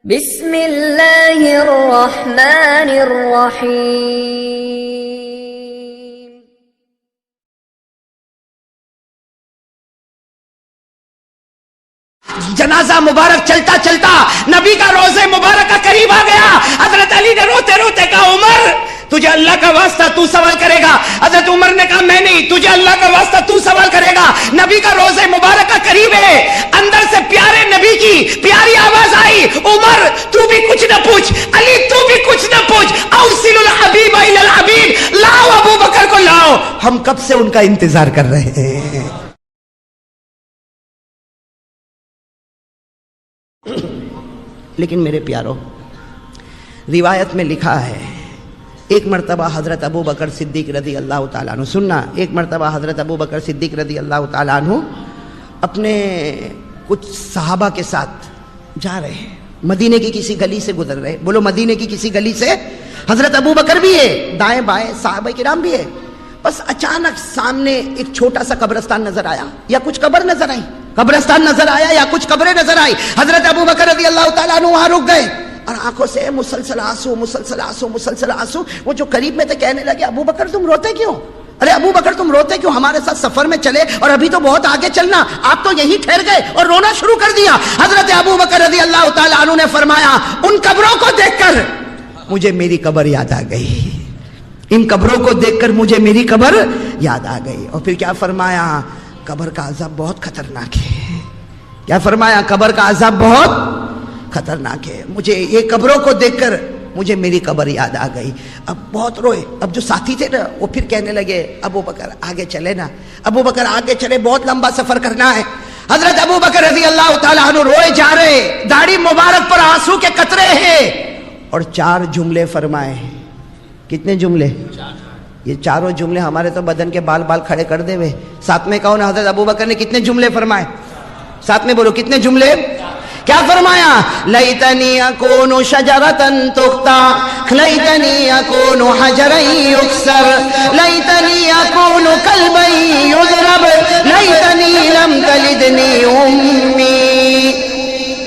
بسم اللہ الرحمن الرحیم۔ جنازہ مبارک چلتا چلتا نبی کا روزے مبارک کا قریب آ گیا۔ حضرت علی نے روتے روتے کہا عمر تجھے اللہ کا واسطہ تو سوال کرے گا۔ حضرت عمر نے کہا میں نہیں، تجھے اللہ کا واسطہ تو سوال کرے گا۔ نبی کا روزے مبارک کا قریب ہے، اندر سے پیارے نبی کی پیاری آواز آئی، عمر تو بھی کچھ نہ پوچھ، علی تو بھی کچھ نہ پوچھ، اوصل الحبیب الی الحبیب، لاؤ ابو بکر کو لاؤ، ہم کب سے ان کا انتظار کر رہے ہیں۔ لیکن میرے پیارو، روایت میں لکھا ہے ایک مرتبہ حضرت ابو بکر صدیق رضی اللہ تعالیٰ عنہ، سننا، ایک مرتبہ حضرت ابو بکر صدیق رضی اللہ تعالیٰ عنہ اپنے کچھ صحابہ کے ساتھ جا رہے ہیں، مدینے کی کسی گلی سے گزر رہے، بولو مدینے کی کسی گلی سے، حضرت ابو بکر بھی ہے، دائیں بائیں صحابہ کرام بھی ہے، بس اچانک سامنے ایک چھوٹا سا قبرستان نظر آیا یا کچھ قبر نظر آئی، قبرستان نظر آیا یا کچھ قبریں نظر آئی۔ حضرت ابو بکر رضی اللہ تعالیٰ عنہ وہاں رک گئے اور آنکھوں سے مسلسل آنسو مسلسل آنسو مسلسل آنسو۔ وہ جو قریب میں تھے کہنے لگے ابو بکر تم روتے کیوں؟ ارے ابو بکر تم روتے کیوں؟ ہمارے ساتھ سفر میں چلے اور ابھی تو بہت آگے چلنا، آپ تو یہی ٹھہر گئے اور رونا شروع کر دیا۔ حضرت ابو بکر رضی اللہ تعالیٰ عنہ نے فرمایا ان قبروں کو دیکھ کر مجھے میری قبر یاد آ گئی، ان قبروں کو دیکھ کر مجھے میری قبر یاد آ گئی۔ اور پھر کیا فرمایا؟ قبر کا عذاب بہت خطرناک ہے۔ کیا فرمایا؟ قبر کا عذاب بہت خطرناک ہے، مجھے یہ قبروں کو دیکھ کر مجھے میری قبر یاد آ گئی۔ اب بہت روئے۔ اب جو ساتھی تھے نا وہ پھر کہنے لگے ابو بکر آگے چلے نا، ابو بکر آگے چلے، بہت لمبا سفر کرنا ہے۔ حضرت ابو بکر رضی اللہ تعالیٰ عنہ روئے جا رہے، داڑھی مبارک پر آنسو کے قطرے ہیں، اور 4 جملے فرمائے۔ کتنے جملے؟ یہ چاروں جملے ہمارے تو بدن کے بال بال کھڑے کر دے ہوئے۔ ساتھ میں کہو نا، حضرت ابو بکر نے کتنے جملے فرمائے؟ ساتھ میں بولو کتنے جملے؟ کیا فرمایا؟ لیتنی اکون شجرۃ تقطع، لیتنی اکون حجرا یکسر، لیتنی اکون کلبا یضرب، لیتنی لم تلدنی امی۔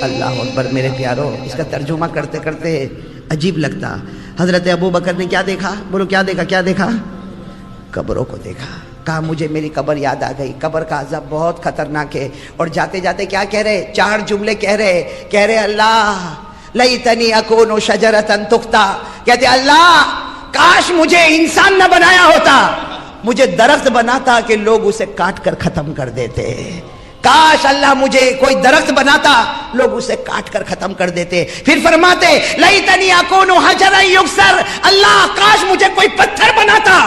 اللہ اکبر میرے پیارو، اس کا ترجمہ کرتے کرتے عجیب لگتا۔ حضرت ابو بکر نے کیا دیکھا؟ بولو کیا دیکھا؟ کیا دیکھا؟ قبروں کو دیکھا۔ کہا مجھے میری قبر یاد آ گئی، قبر کا عذاب بہت خطرناک ہے۔ اور جاتے جاتے کیا کہہ رہے؟ 4 جملے کہہ رہے اللہ لیتنی اکون شجرۃ تقطع، کہتے اللہ کاش مجھے انسان نہ بنایا ہوتا، مجھے درخت بناتا کہ لوگ اسے کاٹ کر ختم کر دیتے۔ کاش اللہ مجھے کوئی درخت بناتا، لوگ اسے کاٹ کر ختم کر دیتے۔ پھر فرماتے لیتنی اکون حجرا یکسر، اللہ کاش مجھے کوئی پتھر بناتا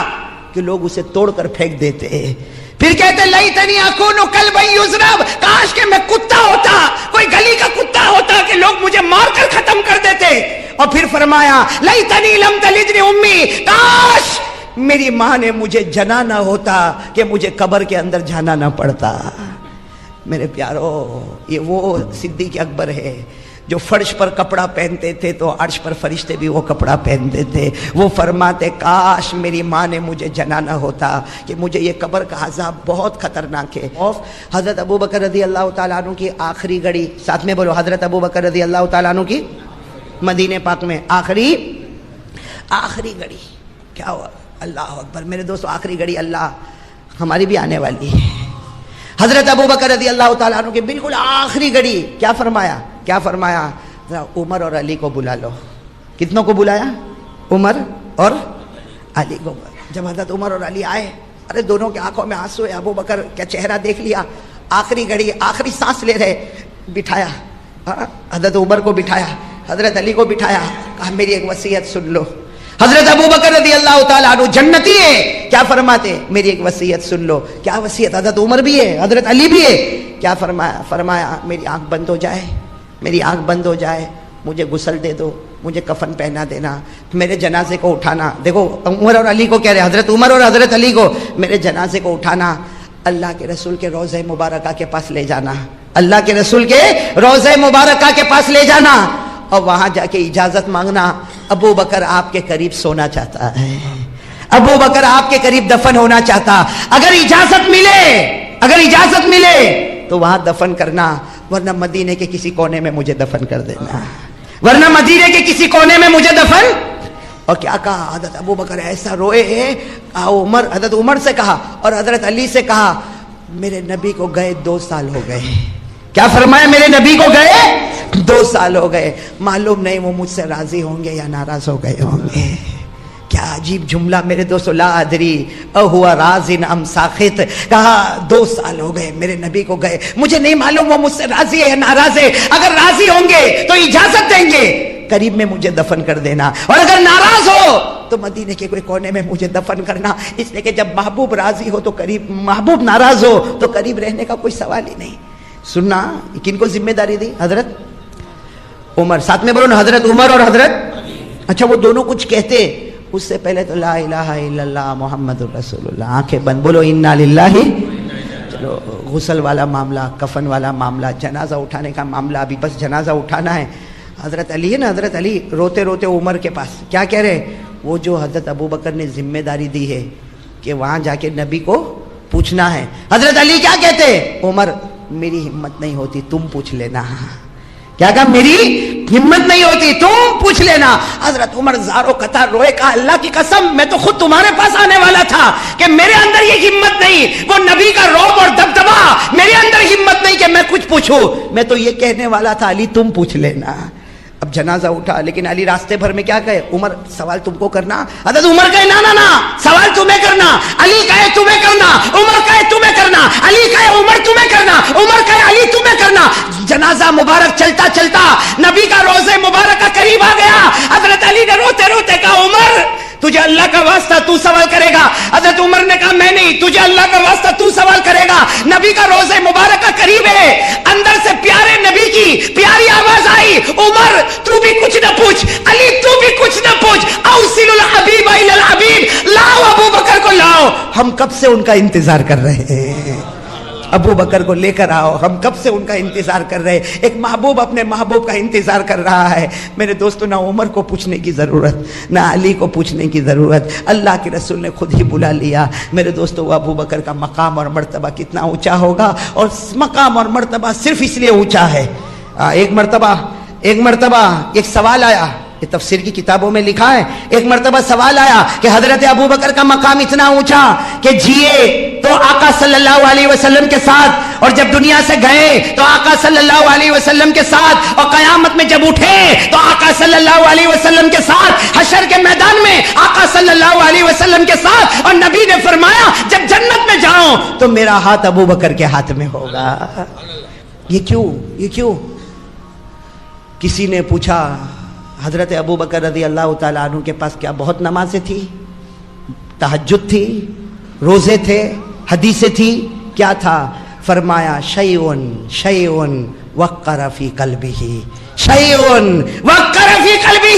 کہ لوگ اسے توڑ کر پھینک دیتے۔ پھر کہتے لیتنی اکون کلبا یضرب، کاش کہ میں کتا ہوتا، کوئی گلی کا کتا ہوتا کہ لوگ مجھے مار کر ختم کر دیتے۔ اور پھر فرمایا لیتنی لم تلدنی امی، کاش میری ماں نے مجھے جنا نہ ہوتا کہ مجھے قبر کے اندر جانا نہ پڑتا۔ میرے پیارو، یہ وہ صدیق اکبر ہے جو فرش پر کپڑا پہنتے تھے تو عرش پر فرشتے بھی وہ کپڑا پہنتے تھے۔ وہ فرماتے کاش میری ماں نے مجھے جنا نہ ہوتا کہ مجھے یہ قبر کا عذاب بہت خطرناک ہے۔ حضرت ابو بکر رضی اللہ تعالیٰ عنہ کی آخری گھڑی، ساتھ میں بولو حضرت ابو بکر رضی اللہ تعالیٰ عنہ کی مدینہ پاک میں آخری گھڑی کیا ہوا؟ اللہ اکبر میرے دوستو، آخری گھڑی اللہ ہماری بھی آنے والی ہے۔ حضرت ابو بکر رضی اللہ تعالیٰ عنہ کی بالکل آخری گھڑی کیا فرمایا؟ کیا فرمایا؟ عمر اور علی کو بلا لو۔ کتنوں کو بلایا؟ عمر اور علی کو۔ جب حضرت عمر اور علی آئے، ارے دونوں کی آنکھوں میں آنسو ہے، ابو بکر کا چہرہ دیکھ لیا، آخری گھڑی آخری سانس لے رہے، بٹھایا حضرت عمر کو، بٹھایا حضرت علی کو، بٹھایا، کہا میری ایک وصیت سن لو۔ حضرت ابو بکر رضی اللہ تعالیٰ عنہ جنتی ہے، کیا فرماتے؟ میری ایک وصیت سن لو۔ کیا وصیت؟ حضرت عمر بھی ہے، حضرت علی بھی ہے، کیا فرمایا؟ فرمایا میری آنکھ بند ہو جائے، میری آنکھ بند ہو جائے، مجھے غسل دے دو، مجھے کفن پہنا دینا، میرے جنازے کو اٹھانا۔ دیکھو عمر اور علی کو کہہ رہے، حضرت عمر اور حضرت علی کو، میرے جنازے کو اٹھانا، اللہ کے رسول کے روضہ مبارکہ کے پاس لے جانا، اللہ کے رسول کے روضہ مبارکہ کے پاس لے جانا، اور وہاں جا کے اجازت مانگنا، ابو بکر آپ کے قریب سونا چاہتا ہے، ابو بکر آپ کے قریب دفن ہونا چاہتا۔ اگر اجازت ملے تو وہاں دفن کرنا، ورنہ مدینے کے کسی کونے میں مجھے دفن کر دینا۔ ورنہ مدینے کے کسی کونے میں مجھے دفن. اور کیا کہا حضرت ابو بکر ایسا روئے ہیں. عمر, حضرت عمر سے کہا اور حضرت علی سے کہا میرے نبی کو گئے 2 سال ہو گئے. کیا فرمایا؟ میرے نبی کو گئے 2 سال ہو گئے. معلوم نہیں وہ مجھ سے راضی ہوں گے یا ناراض ہو گئے ہوں گے. کیا عجیب جملہ میرے دوستو. لا ادری اہوا راضٍ ام ساخط. کہا 2 سال ہو گئے میرے نبی کو گئے, مجھے نہیں معلوم وہ مجھ سے راضی ہے یا ناراض ہے. اگر راضی ہوں گے تو اجازت دیں گے قریب میں مجھے دفن کر دینا, اور اگر ناراض ہو تو مدینے کے کوئی کونے میں مجھے دفن کرنا. اس لیے کہ جب محبوب راضی ہو تو قریب, محبوب ناراض ہو تو قریب رہنے کا کوئی سوال ہی نہیں. سننا کن کو ذمہ داری دی؟ حضرت عمر. ساتھ میں بولو نا, حضرت عمر اور حضرت. اچھا وہ دونوں کچھ کہتے, اس سے پہلے تو لا الہ الا اللہ محمد الرسول اللہ. آنکھیں بند, بولو انا للہ. چلو غسل والا معاملہ, کفن والا معاملہ, جنازہ اٹھانے کا معاملہ, ابھی بس جنازہ اٹھانا ہے. حضرت علی ہے نا, حضرت علی روتے روتے عمر کے پاس کیا کہہ رہے؟ وہ جو حضرت ابو بکر نے ذمہ داری دی ہے کہ وہاں جا کے نبی کو پوچھنا ہے. حضرت علی کیا کہتے؟ عمر میری ہمت نہیں ہوتی, تم پوچھ لینا. کیا کہا؟ میری ہمت نہیں ہوتی, تم پوچھ لینا. حضرت عمر زارو قطار روئے, کہا اللہ کی قسم میں تو خود تمہارے پاس آنے والا تھا کہ میرے اندر یہ ہمت نہیں, وہ نبی کا رعب اور دبدبا, میرے اندر ہمت نہیں کہ میں کچھ پوچھوں. میں تو یہ کہنے والا تھا علی تم پوچھ لینا. اب جنازہ اٹھا, لیکن علی راستے بھر میں کیا کہے؟ عمر سوال تم کو کرنا. حضرت عمر کہے نا نا نا, سوال تمہیں کرنا. علی کہے تمہیں کرنا, عمر کہے تمہیں کرنا. علی کہے عمر تمہیں کرنا, عمر کہے علی تمہیں کرنا. جنازہ مبارک چلتا چلتا نبی کا روزے مبارک کا قریب آ گیا. حضرت علی نے روتے روتے کہا عمر تجھے اللہ کا واسطہ تو سوال کرے گا. حضرت عمر نے کہا میں نہیں, تجھے اللہ کا واسطہ تو سوال کرے گا. نبی کا روزے مبارک کا قریب ہے. اندر سے پیارے نبی کی پیاری آواز آئی, عمر تو بھی کچھ نہ پوچھ, علی تو بھی کچھ نہ پوچھ. اوصل الحبیب الی الحبیب, لاؤ ابو بکر کو لاؤ. ہم کب سے ان کا انتظار کر رہے ہیں, ابو بکر کو لے کر آؤ. ہم کب سے ان کا انتظار کر رہے ہیں. ایک محبوب اپنے محبوب کا انتظار کر رہا ہے. میرے دوستو نہ عمر کو پوچھنے کی ضرورت, نہ علی کو پوچھنے کی ضرورت, اللہ کے رسول نے خود ہی بلا لیا. میرے دوستو وہ ابو بکر کا مقام اور مرتبہ کتنا اونچا ہوگا, اور مقام اور مرتبہ صرف اس لیے اونچا ہے. ایک مرتبہ ایک سوال آیا, یہ تفسیر کی کتابوں میں لکھا ہے. ایک مرتبہ سوال آیا کہ حضرت ابو بکر کا مقام اتنا اونچا کہ جیے تو آقا صلی اللہ علیہ وسلم کے ساتھ, اور جب دنیا سے گئے تو آقا صلی اللہ علیہ وسلم کے ساتھ, اور قیامت میں جب اٹھے تو آقا صلی اللہ علیہ وسلم کے ساتھ, حشر کے میدان میں آقا صلی اللہ علیہ وسلم کے ساتھ. اور نبی نے فرمایا جب جنت میں جاؤں تو میرا ہاتھ ابو بکر کے ہاتھ میں ہوگا. یہ کیوں؟ کسی نے پوچھا حضرت ابو بکر رضی اللہ تعالیٰ عنہ کے پاس کیا بہت نمازیں تھی, تہجد تھی, روزے تھے, حدیثیں تھی, کیا تھا؟ فرمایا شیئن وقر فی قلبہ, شیئن وقر فی قلبہ.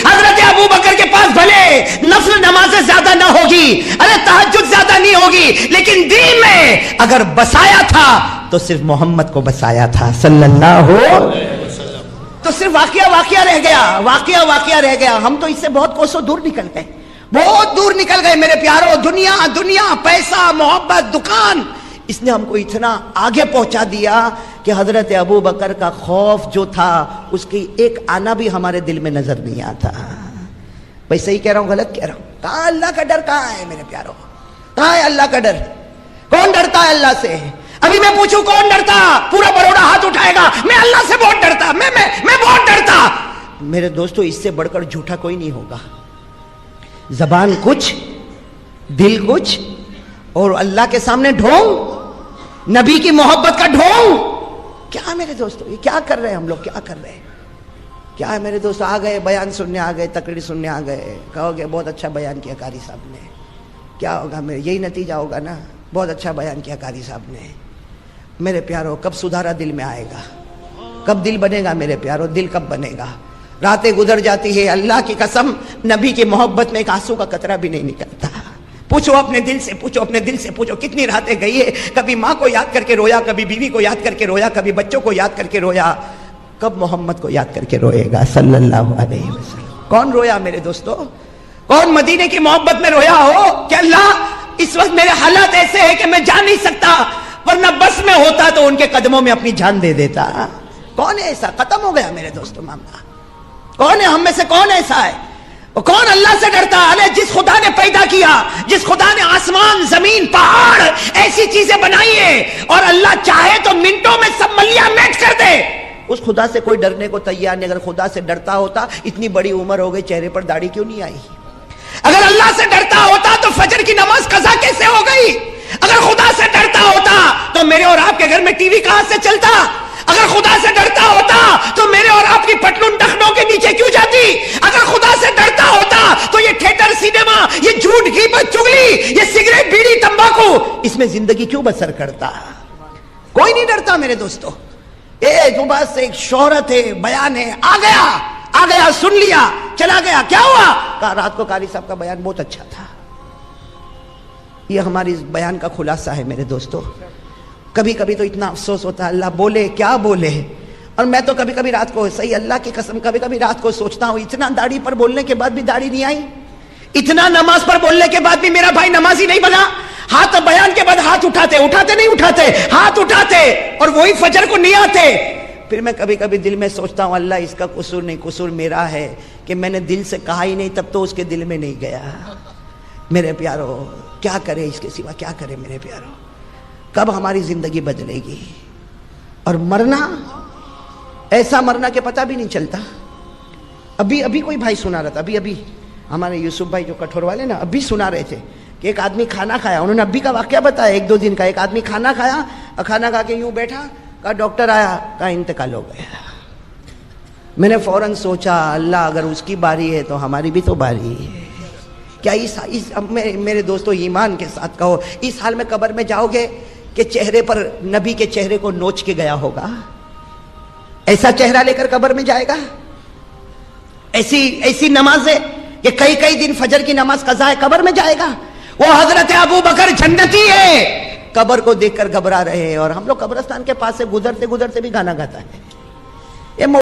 حضرت ابو بکر کے پاس بھلے نفل نمازیں زیادہ نہ ہوگی, ارے تہجد زیادہ نہیں ہوگی, لیکن دین میں اگر بسایا تھا تو صرف محمد کو بسایا تھا صلی اللہ علیہ. تو صرف واقعہ رہ گیا. ہم تو اس سے بہت کوسوں دور نکل گئے, میرے پیارو. دنیا, پیسہ, محبت, دکان, اس نے ہم کو اتنا آگے پہنچا دیا کہ حضرت ابو بکر کا خوف جو تھا اس کی ایک آنا بھی ہمارے دل میں نظر نہیں آتا. بھائی صحیح کہہ رہا ہوں غلط کہہ رہا ہوں؟ کہاں اللہ کا ڈر, کہاں ہے میرے پیارو, کہاں ہے اللہ کا ڈر؟ کون ڈرتا ہے اللہ سے؟ ابھی میں پوچھوں کون ڈرتا؟ پورا بروڑا ہاتھ اٹھائے گا میں اللہ سے بہت ڈرتا, میں بہت ڈرتا. میرے دوستو اس سے بڑھ کر جھوٹا کوئی نہیں ہوگا. زبان کچھ, دل کچھ, اور اللہ کے سامنے ڈھونگ, نبی کی محبت کا ڈھونگ. کیا میرے دوستو یہ کیا کر رہے ہیں ہم لوگ, کیا کر رہے ہیں؟ کیا ہے میرے دوستو؟ آ گئے بیان سننے, آ گئے تقریر سننے, آ گئے, کہو گے بہت اچھا بیان کیا قاری صاحب نے. کیا ہوگا میرے, یہی نتیجہ ہوگا نا, بہت اچھا بیان کیا قاری صاحب نے. میرے پیارو کب سدھارا دل میں آئے گا, کب دل بنے گا میرے پیارو, دل کب بنے گا؟ راتیں گزر جاتی ہے, اللہ کی قسم نبی کی محبت میں ایک آنسو کا قطرہ بھی نہیں نکلتا. پوچھو اپنے دل سے پوچھو کتنی راتیں گئی ہے, کبھی ماں کو یاد کر کے رویا, کبھی بیوی کو یاد کر کے رویا, کبھی بچوں کو یاد کر کے رویا. کب محمد کو یاد کر کے روئے گا صلی اللہ علیہ وسلم؟ کون رویا میرے دوستو؟ کون مدینے کی محبت میں رویا ہو کہ اللہ اس وقت میرے حالات ایسے ہیں کہ میں جا نہیں سکتا, ورنہ بس میں ہوتا تو ان کے قدموں میں اپنی جان دے دیتا. کون ہے ایسا؟ ختم ہو گیا میرے دوستو معاملہ, کون ہے ہم میں سے کون ایسا ہے؟ کون اللہ سے ڈرتا؟ ارے جس خدا نے پیدا کیا، جس خدا نے آسمان، زمین، پہاڑ ایسی چیزیں بنائی ہیں، اور اللہ چاہے تو منٹوں میں سب ملیاں میٹ کر دے، اس خدا سے کوئی ڈرنے کو تیار نہیں۔ اگر خدا سے ڈرتا ہوتا، اتنی بڑی عمر ہو گئی، چہرے پر داڑھی کیوں نہیں آئی؟ اگر اللہ سے ڈرتا ہوتا تو فجر کی نماز قضا کیسے ہو گئی؟ اگر خدا سے ڈرتا ہوتا تو میرے اور آپ کے گھر میں ٹی وی کہاں سے چلتا؟ اگر خدا سے ڈرتا ہوتا تو میرے اور آپ کی پٹلون ٹخنوں کے نیچے کیوں جاتی؟ اگر خدا سے ڈرتا ہوتا تو یہ تھیٹر، سینما، یہ جھوٹ، غیبت، چغلی، یہ سگریٹ، بیڑی، تمباکو، اس میں زندگی کیوں بسر کرتا؟ کوئی نہیں ڈرتا میرے دوستو۔ زبان سے ایک شہرت ہے، بیان ہے، آ گیا، سن لیا، چلا گیا، کیا ہوا؟ کہا رات کو قاری صاحب کا بیان بہت اچھا تھا۔ یہ ہماری اس بیان کا خلاصہ ہے میرے دوستو۔ کبھی کبھی تو اتنا افسوس ہوتا ہے، اللہ بولے کیا بولے۔ اور میں تو کبھی کبھی رات کو، صحیح اللہ کی قسم، کبھی کبھی رات کو سوچتا ہوں، اتنا داڑھی پر بولنے کے بعد بھی داڑھی نہیں آئی، اتنا نماز پر بولنے کے بعد بھی میرا بھائی نمازی نہیں بنا۔ ہاتھ بیان کے بعد ہاتھ اٹھاتے ہاتھ اٹھاتے اور وہی فجر کو نہیں آتے۔ پھر میں کبھی کبھی دل میں سوچتا ہوں، اللہ اس کا قصور نہیں، قصور میرا ہے کہ میں نے دل سے کہا ہی نہیں، تب تو اس کے دل میں نہیں گیا۔ میرے پیارو، کیا کرے اس کے سوا، کیا کرے میرے پیارو؟ کب ہماری زندگی بدلے گی؟ اور مرنا، ایسا مرنا کہ پتہ بھی نہیں چلتا۔ ابھی کوئی بھائی سنا رہا تھا، ابھی ہمارے یوسف بھائی جو کٹھور والے نا، ابھی سنا رہے تھے کہ ایک آدمی کھانا کھایا، انہوں نے ابھی کا واقعہ بتایا، 1-2 دن کا۔ ایک آدمی کھانا کھایا اور کھانا کھا کے یوں بیٹھا، کہا ڈاکٹر آیا، کہا انتقال ہو گیا۔ میں نے فوراً سوچا، اللہ اگر اس کی باری ہے تو ہماری بھی تو باری ہے۔ کیا میرے دوستو ایمان کے ساتھ کہو، اس حال میں قبر میں جاؤ گے کہ چہرے پر نبی کے چہرے کو نوچ کے گیا ہوگا؟ ایسا چہرہ لے کر قبر میں جائے گا؟ ایسی نماز ہے کہ کئی دن فجر کی نماز قضا ہے، قبر میں جائے گا؟ وہ حضرت ابو بکر جنتی ہے، قبر کو دیکھ کر گھبرا رہے ہیں، اور ہم لوگ قبرستان کے پاس سے گزرتے بھی گانا گاتا ہے۔